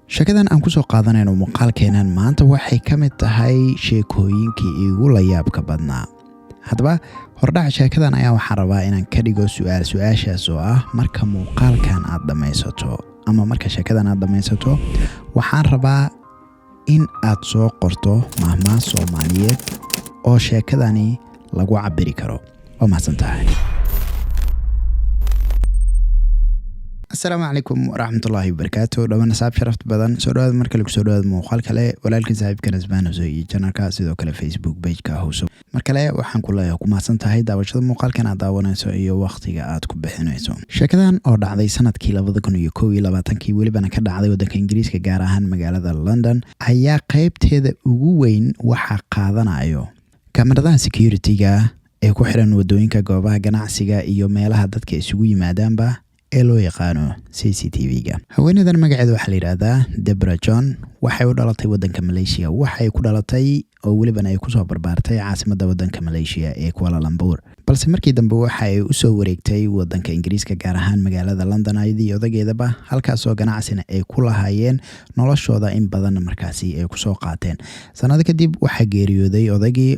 Sheekadan aan ku soo qaadanayno muuqaalkeenan maanta waxay ka mid tahay sheekooyinkii iigu la yaabka badnaa. Haddaba hordhaca sheekadan ayaa waxaan rabaa inaan ka dhigo su-aashaas oo ah marka muuqaalkan aad dhammaysato ama marka sheekadan aad dhammaysato waxaan rabaa in aad soo qorto mahmaah Soomaaliyeed oo sheekadani lagu cabiri karo. Waa mahadsantahay. السلام عليكم ورحمة الله وبركاته. دوانا صاحب شرفت بدن سوداد مركل كسوداد موقال كله ولكن صاحب كان زمان زي channel كاس إذا كله فيسبوك بيج كهوسو مركله وحن كله يكون محسن تهاي داوشة الموقال كان داونا سوي وقت جاءت كبحنا يسون شكلان أرد عضي سنة كيلا بدكن يكوي لبعتن كي ولي بنا كده عضي ودك إنجليز كجارهن مجال لندن هيا قيبت هذا وين وحقاذنا أيو كاميرا security جا كحرن ودوين كجوابها جناعسيجا إيو ميلها دتك يسوي مادام با ee loo yaqaano CCTV-ga. haweeneydan magaceedu waxa la yiraahdaa Deborah John waxay u dhalatay wadanka Malaysia. waxay ku dhalatay oo waliba ay ku soo barbaartay caasimadda wadanka Malaysia ee Kuala Lumpur. balse markii dambe waxay u soo wareegtay wadanka Ingiriiska gaar ahaan magaalada London ayadii odageedaba halkaas oo ganacsina ay ku lahaayeen noloshooda in badan markaasi ay ku soo qaateen. sanado kadib waxa geeriyooday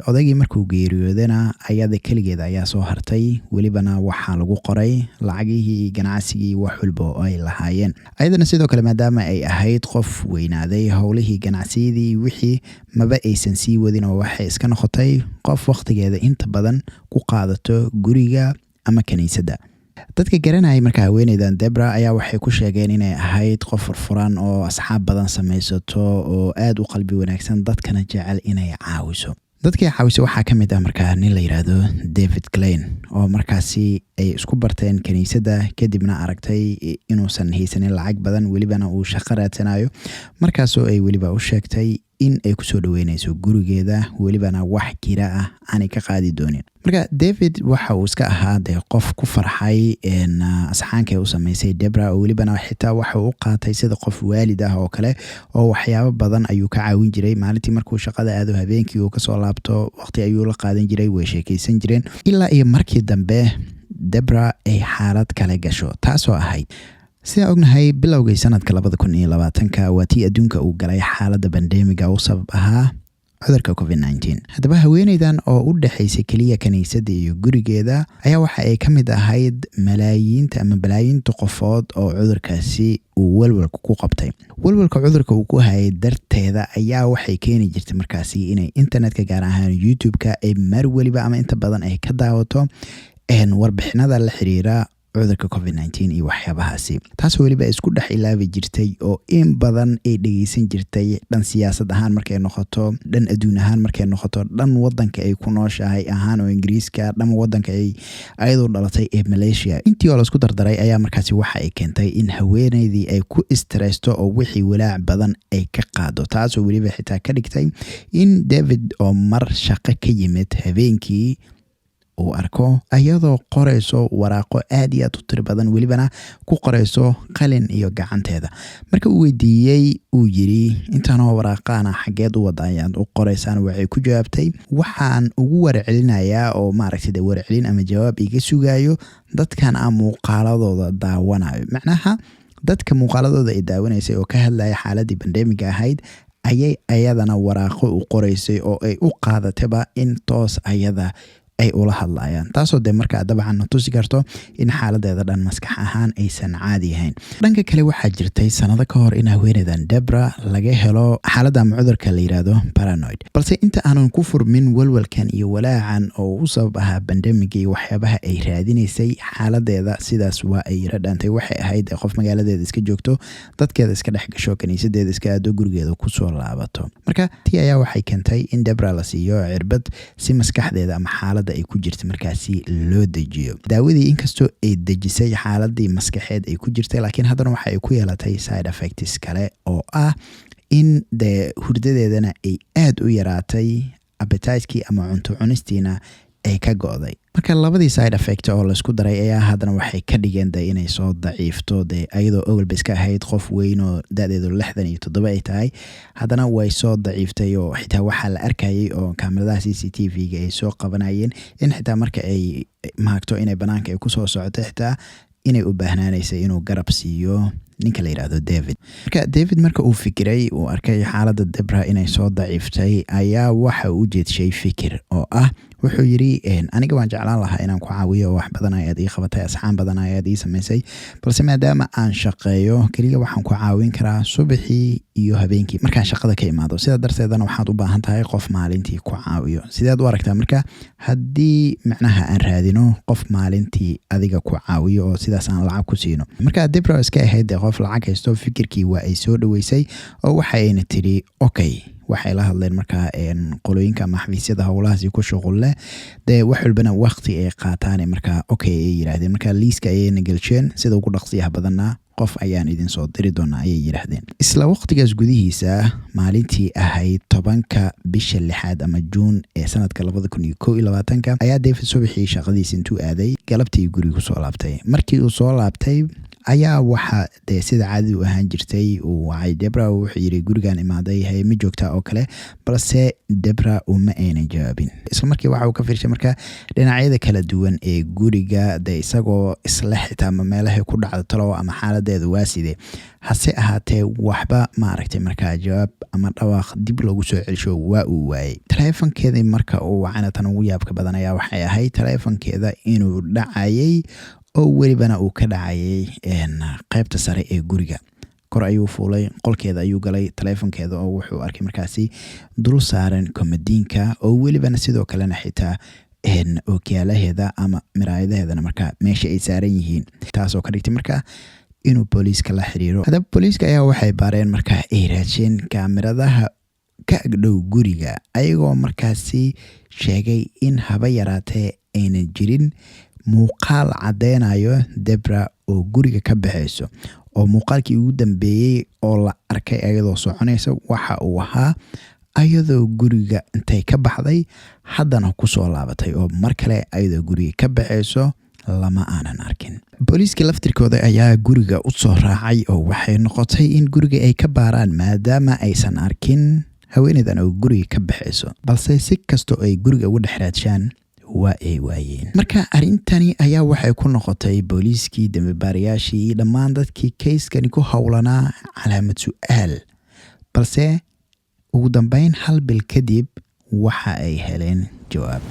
odagii markuu geeriyoodana ayada kaligeed ayaa soo hartay walibana waxa lagu qoray lacagihii ganacsigii wax walba oo ay lahaayeen. ayadana sidoo kale maadaama ay ahayd qof weynaaday howlihii ganacsigii wixii maba aysan sii wadin oo waxay iska noqotay qof waqtigeeda inta badan ku qaadato guriga ama kaniisadda. dadka garanayay markaa haweeneydan Deborah ayaa waxay ku sheegeen inay ahayd qof furfuran oo asxaab badan samaysato oo aad u qalbi wanaagsan dadkana jecel inay caawiso. dadkii caawisay waxaa ka mid ah markaa nin la yiraahdo David Klein oo markaasi ay isku barteen kaniisadda kadibna aragtay inuusan haysanin lacag badan walibana uu shaqo raadsanayo markaasoo ay waliba u sheegtay in ay ku soo dhaweynayso gurigeeda walibana wax kira ah aan ka qaadi doonin. marka David waxa uu iska ahaa qof ku farxay in asxaanka uu sameysay Deborah oo walibana xitaa waxa uu qaatay sida qof waalid ah oo kale oo waxyaabo badan ayuu ka caawin jiray. maalintii markuu shaqada aado habeenkii uu ka soo laabto waqti ayuu la qaadan jiray way sheekaysan jireen ilaa iyo markii dambe Deborah ay xaalad kale gasho taasoo ahayd sida ognahay bilowgay sanadka 2020 waa tii adduunka uu galay xaaladda pandemiga oo sabab ahaa cudurka COVID-19. haddaba haweeneydan oo u dhaxaysay kaliya kaniisadda iyo gurigeeda ayaa waxa ay ka mid ahayd balaayiinta qofood oo cudurkaasi uu walwalka ku qabtay. walwalka cudurka uu ku hayay darteeda ayaa waxay keeni jirtay markaasi inay internetka gaar ahaan YouTube-ka ay mar waliba ama inta badan ay ka daawato warbixinada la xiriira cudurka COVID-19 iyo waxyaabahaasi. taas waliba isku dhex ilaabi jirtay oo in badan ay dhageysan jirtay dhan siyaasad ahaan markay noqoto dhan adduun ahaan markay noqoto dhan wadanka ay ku nooshahay ahaan oo Ingiriiska dhan wadanka ay ayadoo dhalatay ee Malaysia. intii oo la isku dardaray ayaa markaasi waxa ay keentay in haweeneydii ay ku stressto oo wixii walaac badan ay ka qaado taasoo waliba xitaa ka dhigtay in David oo mar shaqo ka yimid habeenkii uu arko ayadoo qorayso waraaqo aad iyo aad u tiro badan walibana ku qorayso qalin iyo gacanteeda. marka uu weydiiyay uu yiri intaan oo waraaqana xageed u wadayaan u qoraysaan waxay ku jawaabtay waxaan ugu warcelinayaa oo maaragtay warcelin ama jawaab iga sugayo dadkan aan muuqaaladooda daawanayo. macnaha dadka muuqaaladooda ay daawanaysay oo ka hadlaya xaaladii pandemiga ahayd ayay ayadana waraaqo u qoraysay oo ay u qaadatayba in toos ayada ay ula hadlayaan taasoo markaa dabcan tusi karto in xaaladeeda dhan maskax ahaan aysan caadi ahayn. dhanka kale waxaa jirtay sanado ka hor in haweeneydan Deborah laga helo xaaladda cudurka la yiraahdo paranoid. balse inta aanan ku furmin walwalkan iyo walaacan oo u sabab ahaa pandemiga iyo waxyaabaha ay raadinaysay xaaladeeda sidaas waa ay radhantay. waxay ahayd qof magaaladeeda iska joogto dadkeeda iska dhex gasho kaniisadeeda iska aado gurigeeda ku soo laabato. marka tii ayaa waxay keentay in Deborah la siiyo cirbad si maskaxdeeda ama xaalad ay ku jirtay markaasi loo dejiyo. daawadii inkastoo ay dejisay xaaladii maskaxeed ay ku jirtay laakiin haddana waxa ay ku yeelatay side effects kale oo ah in hurdadeedana ay aad u yaraatay appetite-kii ama cunto cunistiina ay ka go'day. marka labadii side effect oo la isku daray ayaa haddana waxay ka dhigeen inay soo daciifto ayadoo awalba iska ahayd qof weyn oo da'deedu 67 ay tahay haddana way soo daciiftay oo xitaa waxaa la arkayay oo kaamiradaha CCTV-ga ay soo qabanayeen in xitaa marka ay maagto inay banaanka ay ku soo socoto xitaa inay u baahnaanaysay inuu garab siiyo ninka la yiraahdo David. Marka uu fikiray uu arkay xaaladda Debra inay soo daciiftay ayaa waxa uu jeedshay fikir oo ah wuxuu yiri aniga waan jeclaan lahaa inaan ku caawiyo wax badan ayaad ii qabatay asxaan badan ayaad ii samaysay balse maadaama aan shaqeeyo kaliya waxaan ku caawin karaa subaxii iyo habeenkii markaan shaqada ka imaado sida darteedana waxaad u baahan tahay qof maalintii ku caawiyo sidaad u aragtaa marka haddii macnaha aan raadino qof maalintii adiga ku caawiyo oo sidaas aan lacag ku siino marka Debra iska ahayd qof lacag haysto fikirkii waa ay soo dhaweysay oo waxayna tiri okay waxay la hadleen markaa qolooyinka ama xafiisyada howlahaasi ku shuqul leh dee wax walbana waqti ay qaataan markaa okay ay yiraahdeen markaa liiska ayayna galsheen sida ugu dhaqsiyaha badanna qof ayaan idin soo diri doonaa ayay yiraahdeen isla waqtigaas gudihiisa maalintii ahayd 10 bisha 6 ama June ee sanadka 2021 ayaa David subaxii shaqadiisa intuu aaday galabtii guriga ku soo laabtay markii uu soo laabtay ayaa waxa de sida caadi u ahaan jirtay uu wacay Debra wuxuu yiri gurigan imaaday hay ma joogtaa oo kale balse Debra uma ayna jawaabin isla markii waxa uu ka fiirshay marka dhinacyada kala duwan ee guriga de isagoo isla xitaa meelaha ku dhacdo talo ama xaaladeedu waa sidee hase ahaatee waxba ma aragtay marka jawaab ama dhawaaq dib loogu soo celisho waa uu waayay telefonkeedii marka uu wacana tan ugu yaabka badan ayaa waxay ahayd telefonkeeda inuu dhacayay oo welibana uu ka dhacayay qaybta sare ee guriga kor ayuu fuulay qolkeeda ayuu galay telefonkeeda oo wuxuu arkay markaasi dul saaran komadiinka oo welibana sidoo kalena xitaa ookiyaalaheeda ama miraayadaheedana markaa meesha ay saaran yihiin taasoo ka dhigtay markaa inuu booliiska la xiriiro hadaba booliiska ayaa waxay baareen markaa ay raajeen kaamiradaha ka agdhow guriga ayagoo markaasi sheegay in haba yaraatee ayna jirin muuqaal cadeynayo Debra oo guriga ka baxayso oo muuqaalkii ugu dambeeyay oo la arkay ayadoo soconaysa waxa uu ahaa ayadoo guriga intay ka baxday haddana ku soo laabatay oo mar kale ayadoo guriga ka baxayso lama aanan arkin booliiska laftirkooda ayaa guriga u soo raacay oo waxay noqotay in guriga ay ka baaraan maadaama aysan arkin haweeneydan oo guriga ka baxayso balse si kasto ay guriga ugu dhexraadshaan waa ay waayeen marka arintani ayaa waxay ku noqotay booliiskii dambibaarayaashii dhammaan dadkii kayskani ku howlanaa calaamad su'aal balse ugu dambeyn hal bil kadib waxa ay heleen jawaab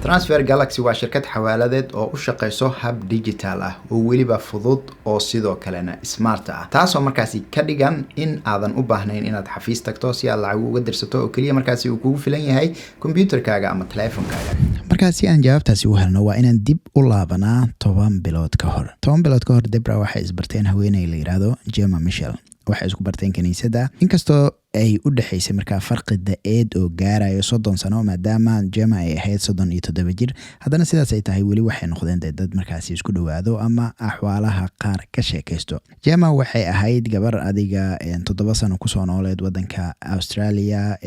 Transfer Galaxy waa shirkad xawaaladeed oo u shaqeyso hab digital ah oo weliba fudud oo sidoo kalena smart ah taasoo markaasi ka dhigan in aadan u baahnayn inaad xafiis tagto si aad lacag uga dirsato oo kaliya markaasi uu kugu filan yahay computerkaaga ama telefonkaaga markaasi aan jawaabtaasi u helno waa inaan dib u laabanaa 10 bilood ka hor Debra waxay isbarteen haweeney la yiraahdo Gemma Mitchell waxay isku barteen kaniisada inkastoo ay u dhaxaysay markaa farqi da'eed oo gaarayo 30 sano maadaama Gemma ay ahayd 37 jir haddana sidaas ay tahay weli waxay noqdeen dad markaasi isku dhawaado ama axwaalaha qaar ka sheekaysto Gemma waxay ahayd gabar adiga 7 sano ku soo nooleed wadanka Australia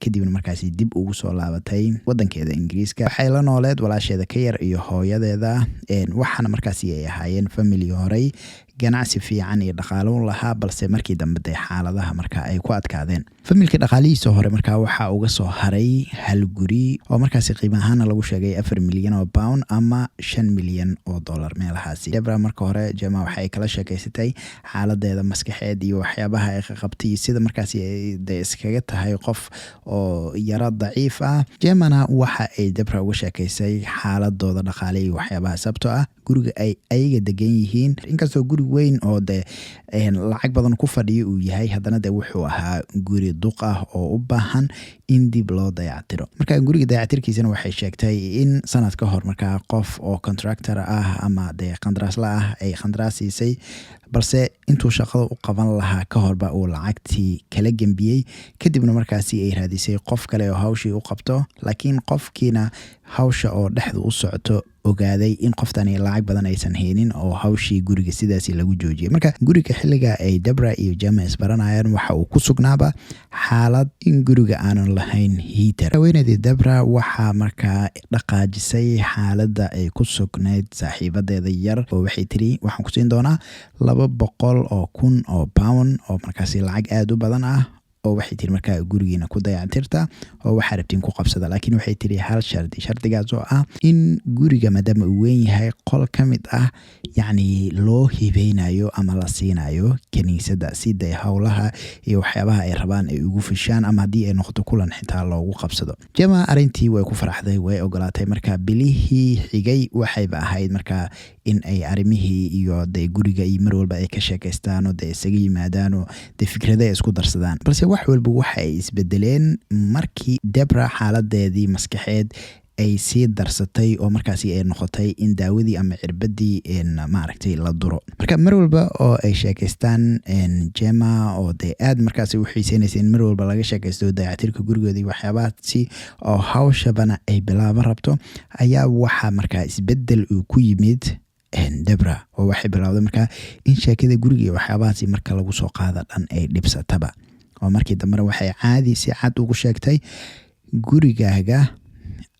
kadibna markaasi dib ugu soo laabatay wadankeeda Ingiriiska waxay la nooleed walaasheeda ka yar iyo hooyadeeda waxaana markaasi ay ahaayeen family horay ganacsi fiican iyo dhaqaalo lahaa balse markii dambe xaaladaha markaa ay ku adkaadeen familka dhaqaalihiisa hore markaa waxa uga soo haray hal guri oo markaasi qiimo ahaan lagu sheegay 4 milyan oo pound ama 5 milyan oo dollar meelahaasi Debra marka hore Gemma waxay kala sheekaysatay xaaladeeda maskaxeed iyo waxyaabaha ay ka qabtay sida markaasi ay iskaga tahay qof oo yara daciif ah Gemma waxa ay Debra uga sheekaysay xaaladooda dhaqaale iyo waxyaabaha sababtoo ah guriga ay ayaga degan yihiin inkastoo guri weyn oo lacag badan ku fadhiyo uu yahay haddana wuxuu ahaa guri duq ah oo u baahan in dib loo dayactiro marka guriga dayactirkiisana waxay sheegtay in sanad ka hor markaa qof oo contractor ah ama qandaraasla ah ay qandaraas siisay balse intuu shaqada u qaban lahaa ka horba uu lacagtii kala gambiyay kadibna markaasi ay raadisay qof kale oo hawshii u qabto laakiin qofkiina hawsha oo dhexdu u socoto ogaaday in qoftani lacag badan aysan haynin oo hawshii guriga sidaasi lagu joojiyay marka guriga xilliga ay Debra iyo Gemma isbaranayaan waxa uu ku sugnaaba xaalad in guriga aanan lahayn heater haweeneydii Debra waxa markaa dhaqaajisay xaaladda ay ku sugnayd saaxiibadeeda yar oo waxay tiri waxaan ku siin doonaa 200,000 oo pound oo markaasi lacag aad u badan ah oo waxay tiri markaa gurigiina ku dayactirta oo waxa rabtiin ku qabsada. laakiin waxay tiri hal shardigaas oo ah in guriga maadaama uu weyn yahay qol ka mid ah yacni loo hibeynayo ama la siinayo kaniisadda sida howlaha iyo waxyaabaha ay rabaan ay ugu fishaan ama haddii ay noqoto kulan xitaa loogu qabsado. Gemma arrintii way ku faraxday, way ogolaatay. marka bilihii xigay waxayba ahayd marka in ay arrimihii iyo de guriga iyo mar walba ay ka sheekaystaan oo de isaga yimaadaan oo de fikrada ay isku darsadaan. balse wax walba waxa ay isbedeleen markii Debra xaaladeedii maskaxeed ay sii darsatay oo markaasi ay noqotay in daawadii ama cirbadii maaragtay la duro. marka mar walba oo ay sheekaystaan Gemma oo de aad markaasi u xiiseynaysa in mar walba laga sheekaysto dayactirka gurigooda iyo waxyaabahaasi oo hawshabana ay bilaaban rabto, ayaa waxa markaa isbedel uu ku yimid Debra oo waxay bilowday markaa in sheekada guriga iyo waxyaabahaasi marka lagu soo qaada dhan ay dhibsataba. oo markii dambena waxay caadi si cad ugu sheegtay, gurigaaga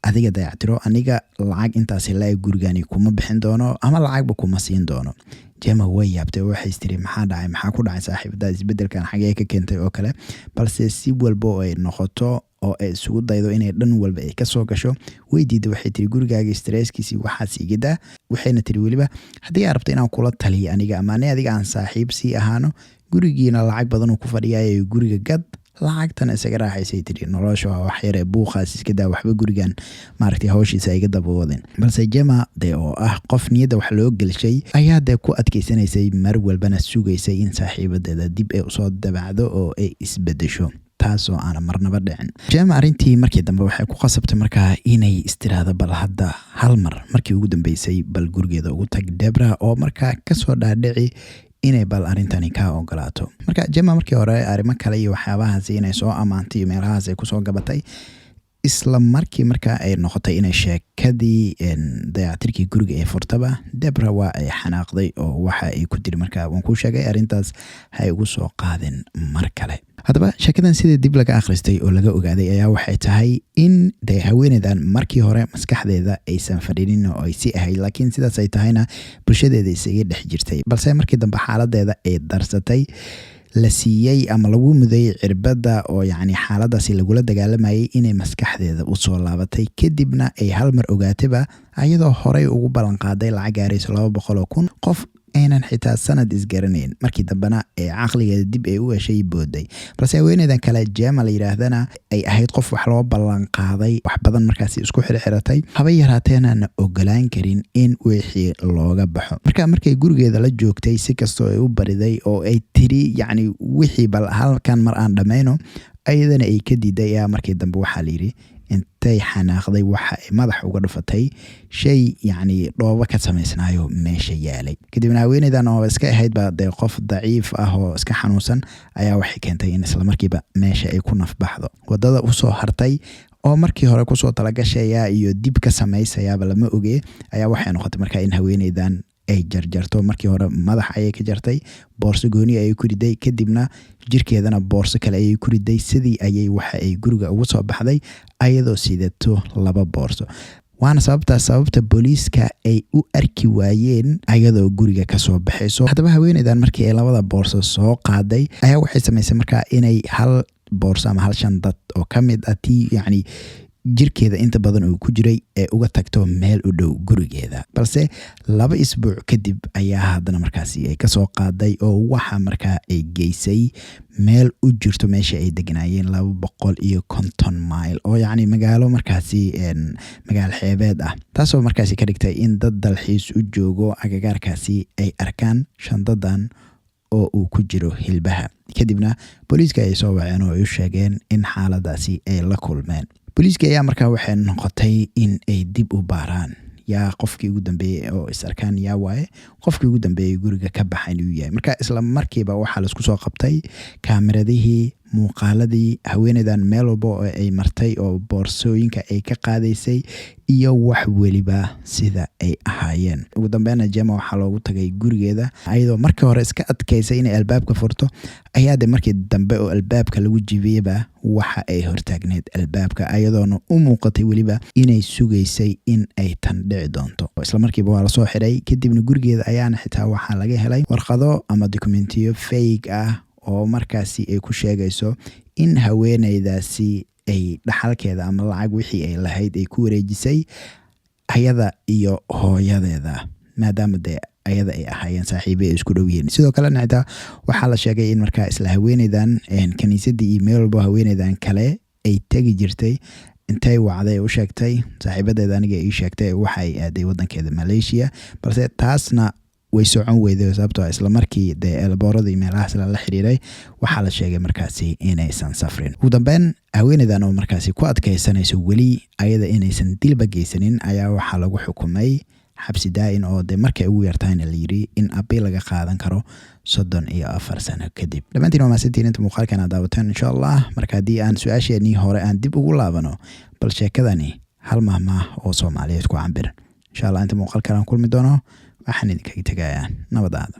adiga dayactiro, aniga lacag intaasi la gurigani kuma bixin doono ama lacagba kuma siin doono. Gemma way yaabtay, waxay tiri maxaa dhacay, maxaa ku dhacay saaxiibada, isbedelkan xagee ka keentay oo kale. balse si walba oo ay noqoto oo ay isugu daydo inay dhan walba ay ka soo gasho, way diiday. waxay tiri gurigaaga stresskiisii waxaa siigadaa. waxayna tiri weliba haddii aad rabto inaan kula taliyo aniga ama adiga aan saaxiib sii ahaano, gurigiina lacag badan uu ku fadhiyayo guriga gad, lacagtan isaga raaxaysay tiri. nolosha waa wax yar ee buuqaas iska daa, waxba gurigan maaragtay hawshiisa iga daboodin. balse Gemma de oo ah qof niyadda wax loo gelshay ayaa de ku adkaysanaysay, mar walbana sugaysay in saaxiibadeeda dib ay usoo dabacdo oo ay isbedesho, taasoo aan marnaba dhicin. Gemma arrintii markii dambe waxay ku qasabtay markaa inay istiraado bal hadda hal mar markii ugu dambeysay bal gurigeeda ugu tag Debra oo markaa kasoo dhaadhici inay bal arrintani ka ogolaato. marka Gemma markii hore arrimo kale iyo waxyaabahaasi inay soo amaantay iyo meelahaas ay kusoo gabatay, isla markii markaa ay noqotay inay sheekadii dayactirkii guriga ay furtaba, Debra waa ay xanaaqday oo waxa ay ku tiri markaa waan kuu sheegay arrintaas hay ugu soo qaadin mar kale. haddaba sheekadan sida dib laga akhristay oo laga ogaaday ayaa waxay tahay in de haweeneydan markii hore maskaxdeeda aysan fadhinin oo ay si ahayd, laakiin sidaas ay tahayna bulshadeeda isaga dhex jirtay. balse markii dambe xaaladeeda ay darsatay, la siiyey ama lagu muday cirbada oo yacni xaaladaasi lagula dagaalamayay inay maskaxdeeda u soo laabatay, kadibna ay hal mar ogaataba ayadoo horey ugu ballan qaaday lacag gaarayso 200,000 qof aynan xitaa sanad isgaranayn. markii dambena ee caqligeeda dib ay u heshay booday. balse haweeneydan kale Gemma la yiraahdana ay ahayd qof wax loo ballan qaaday, wax badan markaasi isku xirxiratay, haba yaraateena ogolaan karin in wixii looga baxo. markay gurigeeda la joogtay, si kastoo ay u bariday oo ay tiri yacni wixii bal halkan mar aan dhammayno, ayadana ay ka diiday. ayaa markii dambe waxaa la yidhi intay xanaaqday waxa ay madax uga dhufatay shay yacni dhoobo ka samaysnaayo meesha yaalay. kadibna haweeneydan oo iska ahayd baa dee qof daciif ah oo iska xanuunsan ayaa waxay keentay in isla markiiba meesha ay ku nafbaxdo. wadada usoo hartay oo markii hore kusoo talagashaya iyo dib ka samaysayaaba lama ogee, ayaa waxay noqotay markaa in haweeneydan ay jarjarto. markii hore madax ayay ka jartay, boorso gooni ayay ku riday, kadibna jirkeedana boorso kale ayay ku riday. sidii ayay waxa ay guriga ugu soo baxday ayadoo sidato 2 boorso. waana sababta booliiska ay u arki waayeen ayadoo guriga ka soo baxayso. haddaba haweeneydan markii ay 2 boorso soo qaaday ayaa waxay samaysay markaa inay hal boorso ama hal shandad oo ka mid ah tii yacni jirkeeda inta badan uu ku jiray ee uga tagto meel u dhow gurigeeda. balse 2 isbuuc kadib ayaa haddana markaasi ay kasoo qaaday oo waxa markaa ay geysay meel u jirto meesha ay degnaayeen 250 mayl oo yacni magaalo markaasi magaalo xeebeed ah, taasoo markaasi ka dhigtay in dad dalxiis u joogo agagaarkaasi ay arkaan shandadan oo uu ku jiro hilbaha. kadibna booliiska ay soo waceen oo ay u sheegeen in xaaladaasi ay la kulmeen. booliiska ayaa markaa waxay noqotay in ay dib u baaraan yaa qofkii ugu dambeeyay oo is arkaan yaa waaye qofkii ugu dambeeyay guriga ka baxay inuu yahay. marka isla markiiba waxaa la isku soo qabtay kaameradihii, muuqaaladii haweeneydan meel walba oo ay martay oo boorsooyinka ay ka qaadaysay iyo wax weliba sida ay ahaayeen. ugu dambeynna Gemma waxaa loogu tagay gurigeeda ayadoo markii hore iska adkaysay inay albaabka furto, ayaa de markii dambe oo albaabka lagu jibiyeyba waxa ay hortaagneed albaabka ayadoona u muuqatay weliba inay sugaysay in ay tan dhici doonto. isla markiiba waa lasoo xiray. kadibna gurigeeda ayaana xitaa waxaa laga helay warqado ama dokumentiyo fake ah oo markaasi ay ku sheegayso in haweeneydaasi ay dhaxalkeeda ama lacag wixii ay lahayd ay ku wareejisay ayada iyo hooyadeeda, maadaama dee ayada ay ahaayeen saaxiibo ay isku dhow yihiin. sidoo kale xitaa waxaa la sheegay in markaa isla haweeneydan kaniisadii iyo meel walba haweeneydan kale ay tegi jirtay, intay wacday u sheegtay saaxiibadeeda aniga ii sheegtay waxay aaday wadankeeda Malaysia, balse taasna way socon weyday sababtoo isla markii dee elbooradii meelahaas la xiriiray waxaa la sheegay markaasi inaysan safrin. ugu dambeyn haweeneydan oo markaasi ku adkaysanayso weli ayada inaysan dilba geysanin ayaa waxaa lagu xukumay xabsi daa'in oo dee markay ugu yartahayna la yiri in abiil laga qaadan karo 34 sano kadib. dhammaantiin waa mahadsantiin inta muuqaalkan aad daawateen insha Allah. marka haddii aan su-aasheenii hore aan dib ugu laabano, bal sheekadani hal mahmaah oo Soomaaliyeed ku cabir insha Allah. inta muuqaalkan aan kulmi doono waxaan idinkaga tegayaa nabad.